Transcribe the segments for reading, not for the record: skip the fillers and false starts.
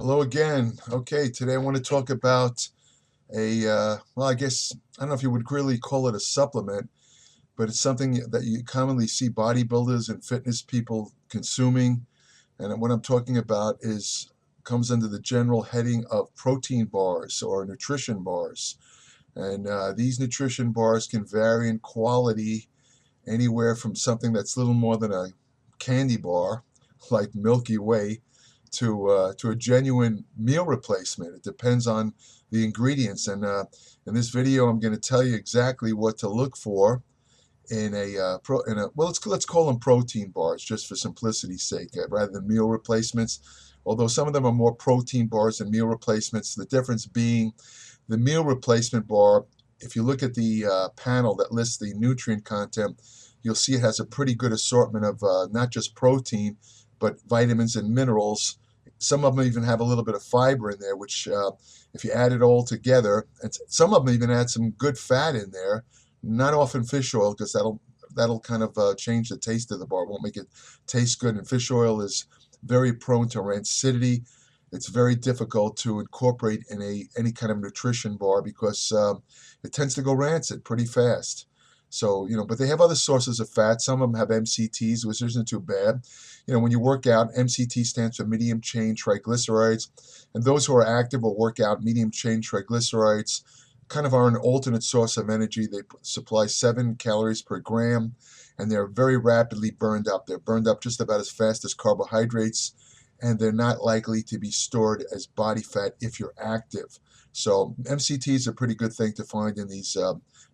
Hello again. Okay, today I want to talk about well, I guess, I don't know if you would really call it a supplement, but it's something that you commonly see bodybuilders and fitness people consuming. And what I'm talking about comes under the general heading of protein bars or nutrition bars. And these nutrition bars can vary in quality anywhere from something that's little more than a candy bar, like Milky Way, to a genuine meal replacement. It depends on the ingredients. And in this video, I'm going to tell you exactly what to look for in well, let's call them protein bars just for simplicity's sake, rather than meal replacements. Although some of them are more protein bars than meal replacements. The difference being the meal replacement bar. If you look at the panel that lists the nutrient content, you'll see it has a pretty good assortment of not just protein, but vitamins and minerals. Some of them even have a little bit of fiber in there, which if you add it all together, and some of them even add some good fat in there, not often fish oil, because that'll kind of change the taste of the bar, won't make it taste good. And fish oil is very prone to rancidity. It's very difficult to incorporate in any kind of nutrition bar because it tends to go rancid pretty fast. So, but they have other sources of fat. Some of them have MCTs, which isn't too bad. When you work out, MCT stands for medium chain triglycerides. And those who are active or work out, medium chain triglycerides kind of are an alternate source of energy. They supply 7 calories per gram, and they're very rapidly burned up. They're burned up just about as fast as carbohydrates, and they're not likely to be stored as body fat if you're active. So MCT is a pretty good thing to find in these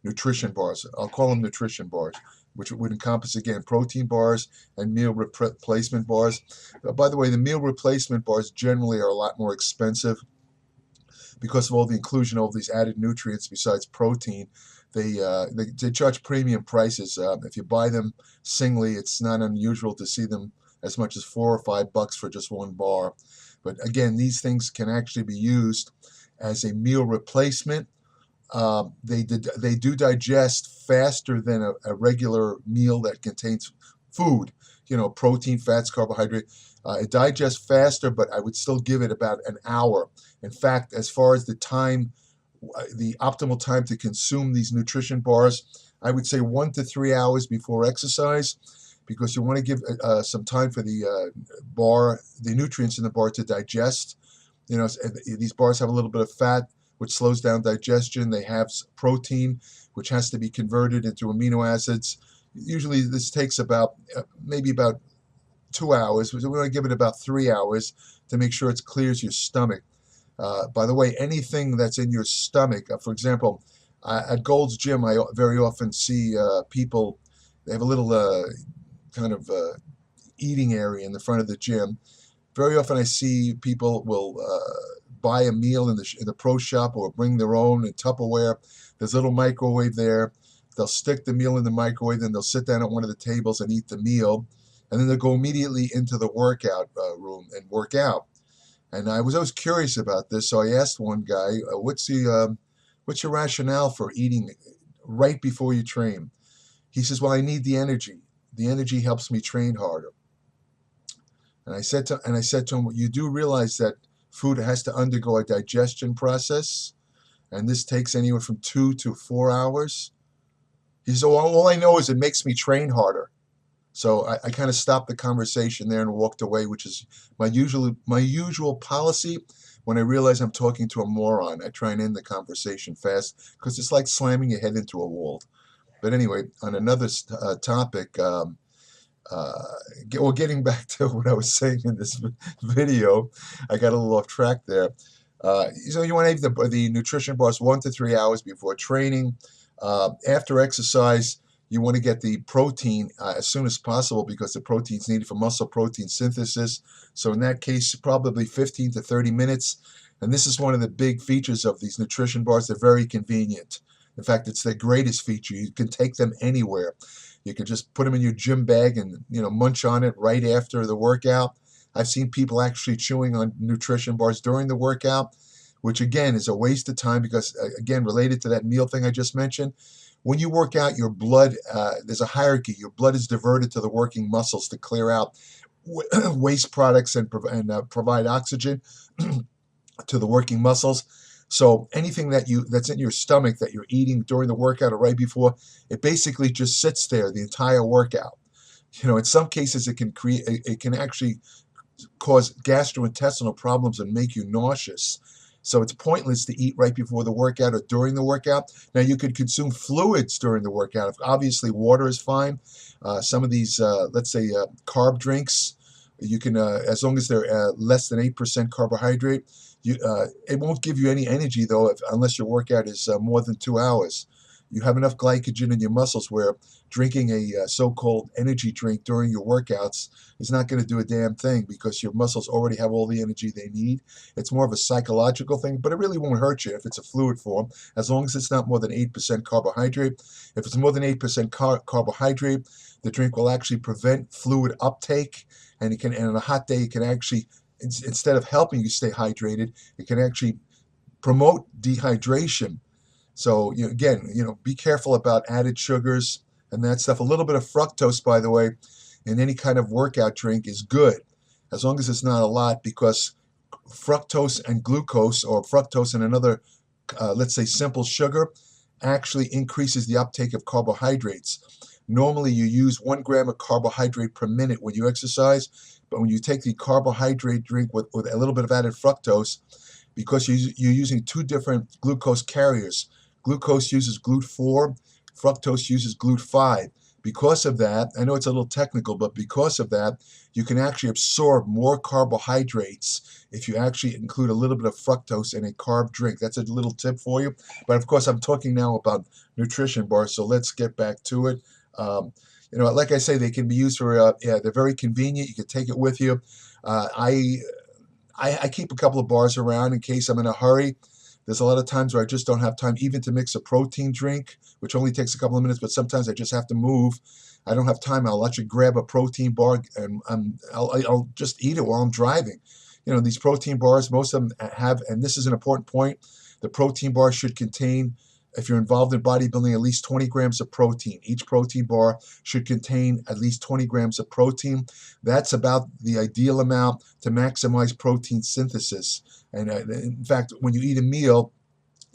nutrition bars. I'll call them nutrition bars, which would encompass, again, protein bars and meal replacement bars. By the way, the meal replacement bars generally are a lot more expensive because of all the inclusion of all these added nutrients besides protein. They charge premium prices. If you buy them singly, it's not unusual to see them as much as $4 or $5 for just one bar. But again, these things can actually be used as a meal replacement. They do digest faster than a regular meal that contains food, protein, fats, carbohydrate. It digests faster, but I would still give it about an hour. In fact, as far as the optimal time to consume these nutrition bars, I would say 1 to 3 hours before exercise, because you want to give some time for the nutrients in the bar to digest. These bars have a little bit of fat, which slows down digestion. They have protein, which has to be converted into amino acids. Usually this takes maybe about 2 hours. We want to give it about 3 hours to make sure it clears your stomach. By the way, anything that's in your stomach, for example, at Gold's Gym, I very often see people, they have a little kind of eating area in the front of the gym. Very often I see people will buy a meal in the pro shop or bring their own in Tupperware. There's a little microwave there. They'll stick the meal in the microwave, then they'll sit down at one of the tables and eat the meal, and then they'll go immediately into the workout room and work out. And I was always curious about this, so I asked one guy, what's your rationale for eating right before you train? He says, well, I need the energy. The energy helps me train harder. And I said to him, well, you do realize that food has to undergo a digestion process, and this takes anywhere from 2 to 4 hours. He said, well, all I know is it makes me train harder. So I kind of stopped the conversation there and walked away, which is my usual policy. When I realize I'm talking to a moron, I try and end the conversation fast, because it's like slamming your head into a wall. But anyway, on another topic, getting back to what I was saying in this video, I got a little off track there. You want to eat the nutrition bars 1 to 3 hours before training. After exercise, you want to get the protein as soon as possible, because the protein is needed for muscle protein synthesis. So in that case, probably 15 to 30 minutes. And this is one of the big features of these nutrition bars. They're very convenient. In fact, it's their greatest feature. You can take them anywhere. You can just put them in your gym bag and munch on it right after the workout. I've seen people actually chewing on nutrition bars during the workout, which again is a waste of time, because again, related to that meal thing I just mentioned, when you work out, your blood, there's a hierarchy. Your blood is diverted to the working muscles to clear out waste products and provide oxygen to the working muscles. So anything that's in your stomach that you're eating during the workout or right before, it basically just sits there the entire workout. In some cases it can actually cause gastrointestinal problems and make you nauseous. So it's pointless to eat right before the workout or during the workout. Now you could consume fluids during the workout. Obviously water is fine. Some of these, let's say carb drinks, you can, as long as they're less than 8% carbohydrate, it won't give you any energy though unless your workout is more than 2 hours. You have enough glycogen in your muscles where drinking a so-called energy drink during your workouts is not going to do a damn thing because your muscles already have all the energy they need. It's more of a psychological thing, but it really won't hurt you if it's a fluid form, as long as it's not more than 8% carbohydrate. If it's more than 8% carbohydrate, the drink will actually prevent fluid uptake, and on a hot day, it can actually, instead of helping you stay hydrated, it can actually promote dehydration. So again, be careful about added sugars and that stuff. A little bit of fructose, by the way, in any kind of workout drink is good, as long as it's not a lot, because fructose and glucose, or fructose and another, let's say simple sugar, actually increases the uptake of carbohydrates. Normally you use 1 gram of carbohydrate per minute when you exercise, but when you take the carbohydrate drink with a little bit of added fructose, because you're using 2 different glucose carriers. Glucose uses GLUT4, fructose uses GLUT5. Because of that, I know it's a little technical, but because of that, you can actually absorb more carbohydrates if you actually include a little bit of fructose in a carb drink. That's a little tip for you. But of course, I'm talking now about nutrition bars, so let's get back to it. Like I say, they can be used for, they're very convenient. You can take it with you. I keep a couple of bars around in case I'm in a hurry. There's a lot of times where I just don't have time even to mix a protein drink, which only takes a couple of minutes, but sometimes I just have to move. I don't have time. I'll actually grab a protein bar and I'll just eat it while I'm driving. These protein bars, most of them have, and this is an important point, the protein bar should contain, if you're involved in bodybuilding, at least 20 grams of protein. Each protein bar should contain at least 20 grams of protein. That's about the ideal amount to maximize protein synthesis. And in fact, when you eat a meal,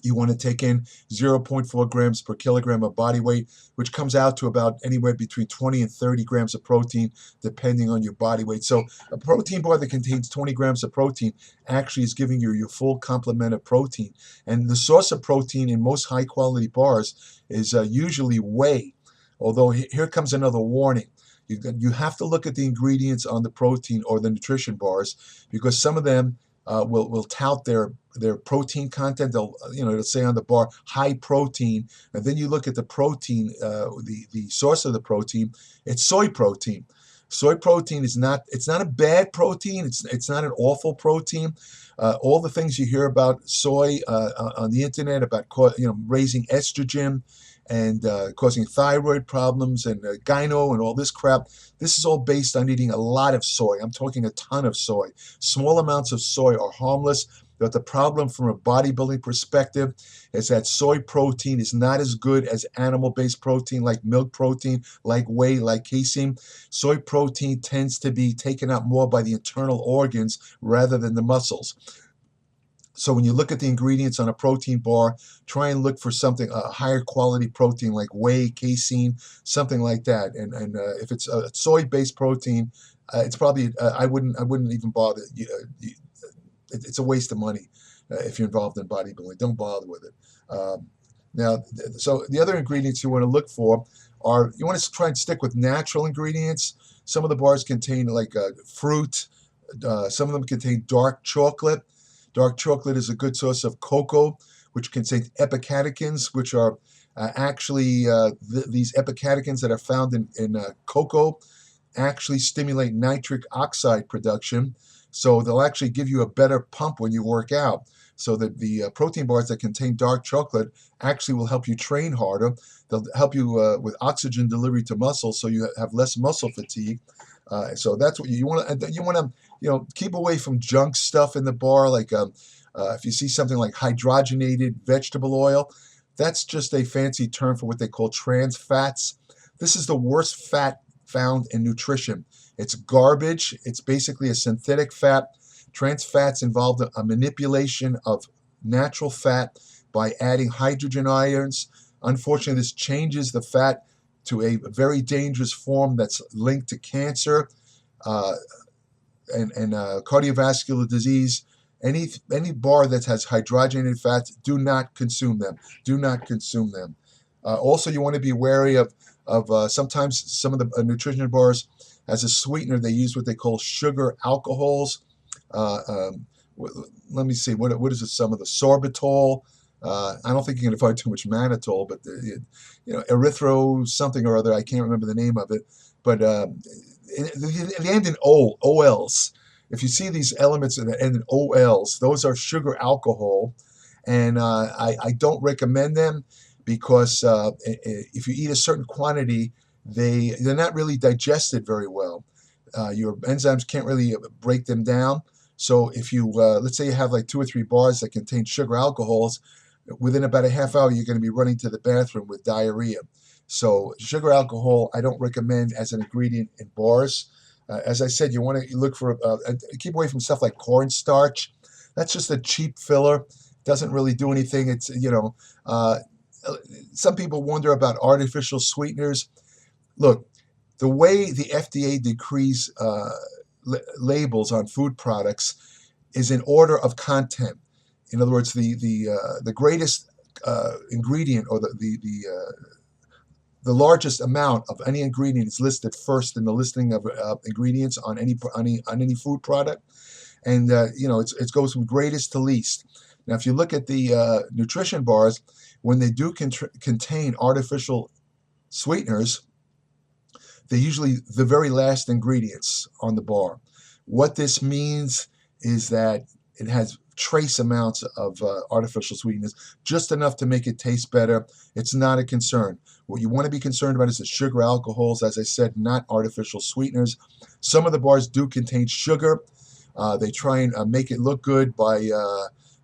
you want to take in 0.4 grams per kilogram of body weight, which comes out to about anywhere between 20 and 30 grams of protein, depending on your body weight. So a protein bar that contains 20 grams of protein actually is giving you your full complement of protein. And the source of protein in most high-quality bars is usually whey. Although here comes another warning. You have to look at the ingredients on the protein or the nutrition bars, because some of them will tout their protein content. It'll say on the bar high protein, and then you look at the protein, the source of the protein. It's soy protein. Soy protein it's not a bad protein. It's not an awful protein. All the things you hear about soy on the internet about raising estrogen and causing thyroid problems and gyno and all this crap. This is all based on eating a lot of soy. I'm talking a ton of soy. Small amounts of soy are harmless, but the problem from a bodybuilding perspective is that soy protein is not as good as animal-based protein, like milk protein, like whey, like casein. Soy protein tends to be taken up more by the internal organs rather than the muscles. So when you look at the ingredients on a protein bar, try and look for something, a higher quality protein like whey, casein, something like that. And if it's a soy-based protein, it's probably I wouldn't even bother. It's a waste of money if you're involved in bodybuilding. Don't bother with it. Now, so the other ingredients you want to look for are, you want to try and stick with natural ingredients. Some of the bars contain like fruit. Some of them contain dark chocolate. Dark chocolate is a good source of cocoa, which contains epicatechins, which are actually these epicatechins that are found in cocoa actually stimulate nitric oxide production. So they'll actually give you a better pump when you work out. So that the protein bars that contain dark chocolate actually will help you train harder. They'll help you with oxygen delivery to muscles, so you have less muscle fatigue. So that's what you want to. You want to, keep away from junk stuff in the bar. Like if you see something like hydrogenated vegetable oil, that's just a fancy term for what they call trans fats. This is the worst fat found in nutrition. It's garbage. It's basically a synthetic fat. Trans fats involve a manipulation of natural fat by adding hydrogen ions. Unfortunately, this changes the fat to a very dangerous form that's linked to cancer uh, and cardiovascular disease. Any bar that has hydrogenated fats, do not consume them. Do not consume them. Also, you want to be wary of sometimes some of the nutrition bars, as a sweetener, they use what they call sugar alcohols. Uh, um, Let me see, what is it? Some of the sorbitol. I don't think you're going to find too much mannitol, but erythro something or other. I can't remember the name of it, but they end in OLs. If you see these elements that end in OLs, those are sugar alcohol, and I don't recommend them because if you eat a certain quantity, they're not really digested very well. Your enzymes can't really break them down. So if you let's say you have like 2 or 3 bars that contain sugar alcohols, within about a half hour you're going to be running to the bathroom with diarrhea. So sugar alcohol I don't recommend as an ingredient in bars. As I said, you want to look for keep away from stuff like cornstarch. That's just a cheap filler. Doesn't really do anything. It's some people wonder about artificial sweeteners. Look, the way the FDA decrees labels on food products is in order of content. In other words, the greatest ingredient or the largest amount of any ingredient is listed first in the listing of ingredients on any food product, and it goes from greatest to least. Now, if you look at the nutrition bars, when they do contain artificial sweeteners, they're usually the very last ingredients on the bar. What this means is that it has trace amounts of artificial sweeteners, just enough to make it taste better. It's not a concern. What you want to be concerned about is the sugar alcohols, as I said, not artificial sweeteners. Some of the bars do contain sugar. They try and make it look good by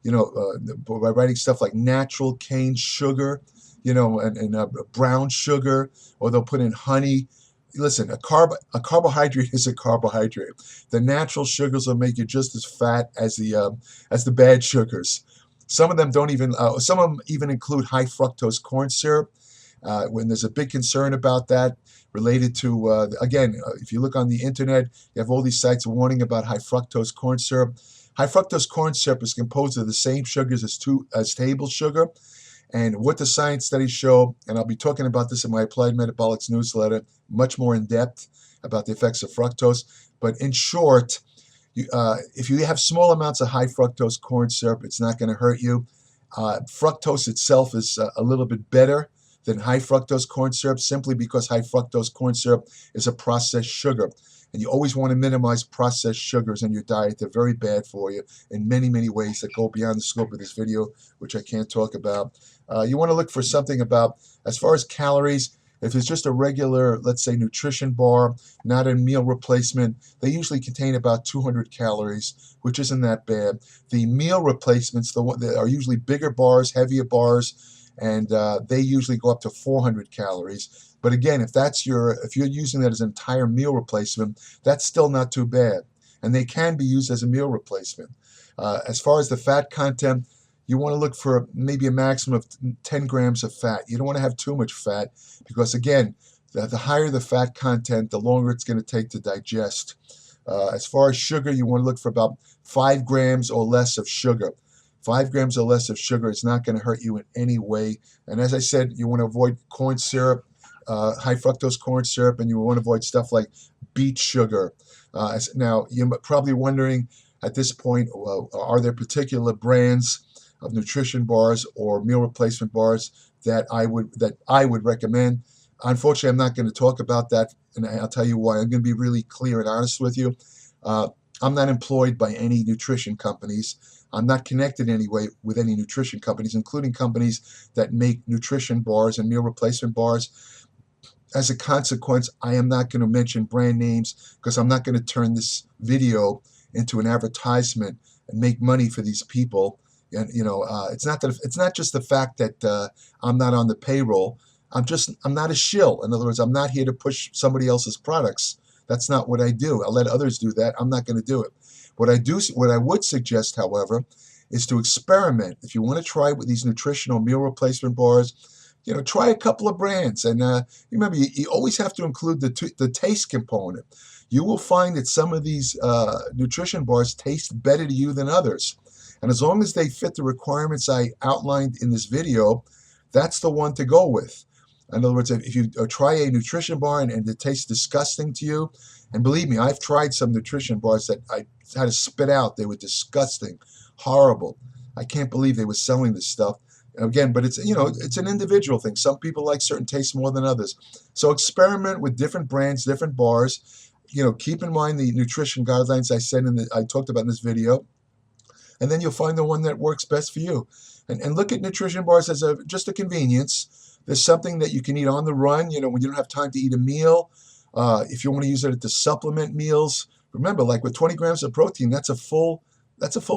writing stuff like natural cane sugar, and brown sugar, or they'll put in honey. Listen, a carbohydrate is a carbohydrate. The natural sugars will make you just as fat as the bad sugars. Some of them don't even. Some of them even include high fructose corn syrup. When there's a big concern about that, related to again, if you look on the internet, you have all these sites warning about high fructose corn syrup. High fructose corn syrup is composed of the same sugars as table sugar. And what the science studies show, and I'll be talking about this in my Applied Metabolics newsletter, much more in depth about the effects of fructose. But in short, if you have small amounts of high fructose corn syrup, it's not going to hurt you. Fructose itself is a little bit better than high fructose corn syrup, simply because high fructose corn syrup is a processed sugar. And you always want to minimize processed sugars in your diet. They're very bad for you in many, many ways that go beyond the scope of this video, which I can't talk about. You want to look for something about, as far as calories, if it's just a regular, let's say, nutrition bar, not a meal replacement, they usually contain about 200 calories, which isn't that bad. The meal replacements, they are usually bigger bars, heavier bars, and they usually go up to 400 calories. But again, if you're using that as an entire meal replacement, that's still not too bad. And they can be used as a meal replacement. As far as the fat content, you want to look for maybe a maximum of 10 grams of fat. You don't want to have too much fat because, again, the higher the fat content, the longer it's going to take to digest. As far as sugar, you want to look for about 5 grams or less of sugar. 5 grams or less of sugar is not going to hurt you in any way. And as I said, you want to avoid corn syrup, high fructose corn syrup, and you want to avoid stuff like beet sugar. Now, you're probably wondering at this point, are there particular brands of nutrition bars or meal replacement bars that I would recommend? Unfortunately, I'm not going to talk about that, and I'll tell you why. I'm going to be really clear and honest with you. I'm not employed by any nutrition companies. I'm not connected in any way with any nutrition companies, including companies that make nutrition bars and meal replacement bars. As a consequence, I am not going to mention brand names because I'm not going to turn this video into an advertisement and make money for these people. And it's not just the fact that I'm not on the payroll. I'm not a shill. In other words, I'm not here to push somebody else's products. That's not what I do. I'll let others do that. I'm not going to do it. What I would suggest, however, is to experiment. If you want to try with these nutritional meal replacement bars, try a couple of brands. And remember, you always have to include the taste component. You will find that some of these nutrition bars taste better to you than others. And as long as they fit the requirements I outlined in this video, that's the one to go with. In other words, if you try a nutrition bar and it tastes disgusting to you, and believe me, I've tried some nutrition bars that I had to spit out. They were disgusting, horrible. I can't believe they were selling this stuff. Again, but it's an individual thing. Some people like certain tastes more than others. So experiment with different brands, different bars. Keep in mind the nutrition guidelines I talked about in this video, and then you'll find the one that works best for you. And look at nutrition bars as just a convenience. There's something that you can eat on the run, when you don't have time to eat a meal. If you want to use it to supplement meals, remember, like with 20 grams of protein, that's a full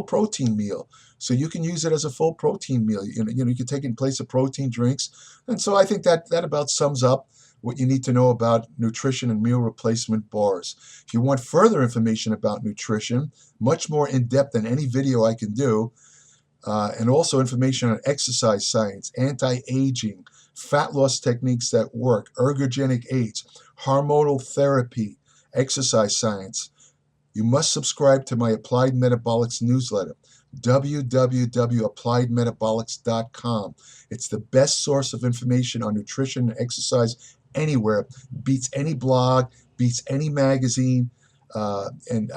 protein meal. So you can use it as a full protein meal. You can take it in place of protein drinks. And so I think that about sums up what you need to know about nutrition and meal replacement bars. If you want further information about nutrition, much more in depth than any video I can do, and also information on exercise science, anti-aging, fat loss techniques that work, ergogenic aids, hormonal therapy, exercise science, you must subscribe to my Applied Metabolics newsletter, www.appliedmetabolics.com. It's the best source of information on nutrition and exercise anywhere. Beats any blog, beats any magazine. And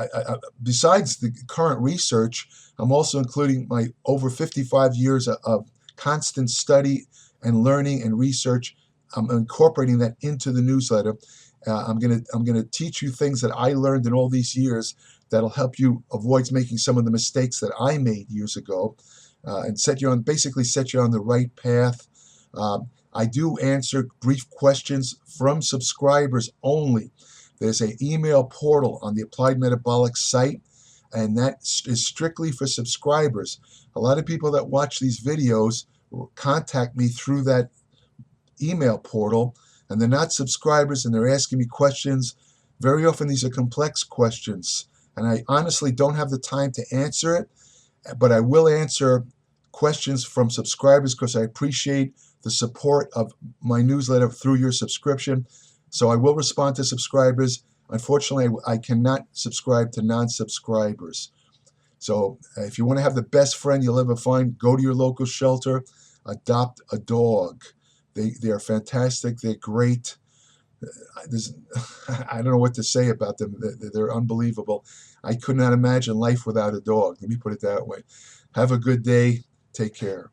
besides the current research, I'm also including my over 55 years of constant study and learning and research. I'm incorporating that into the newsletter. I'm gonna teach you things that I learned in all these years that'll help you avoid making some of the mistakes that I made years ago, and basically set you on the right path. I do answer brief questions from subscribers only. There's an email portal on the Applied Metabolics site, and that is strictly for subscribers. A lot of people that watch these videos contact me through that email portal, and they're not subscribers, and they're asking me questions. Very often these are complex questions, and I honestly don't have the time to answer it, but I will answer questions from subscribers because I appreciate the support of my newsletter through your subscription. So I will respond to subscribers. Unfortunately, I cannot subscribe to non-subscribers. So if you want to have the best friend you'll ever find, go to your local shelter, adopt a dog. They are fantastic. They're great. I don't know what to say about them. They're unbelievable. I could not imagine life without a dog. Let me put it that way. Have a good day. Take care.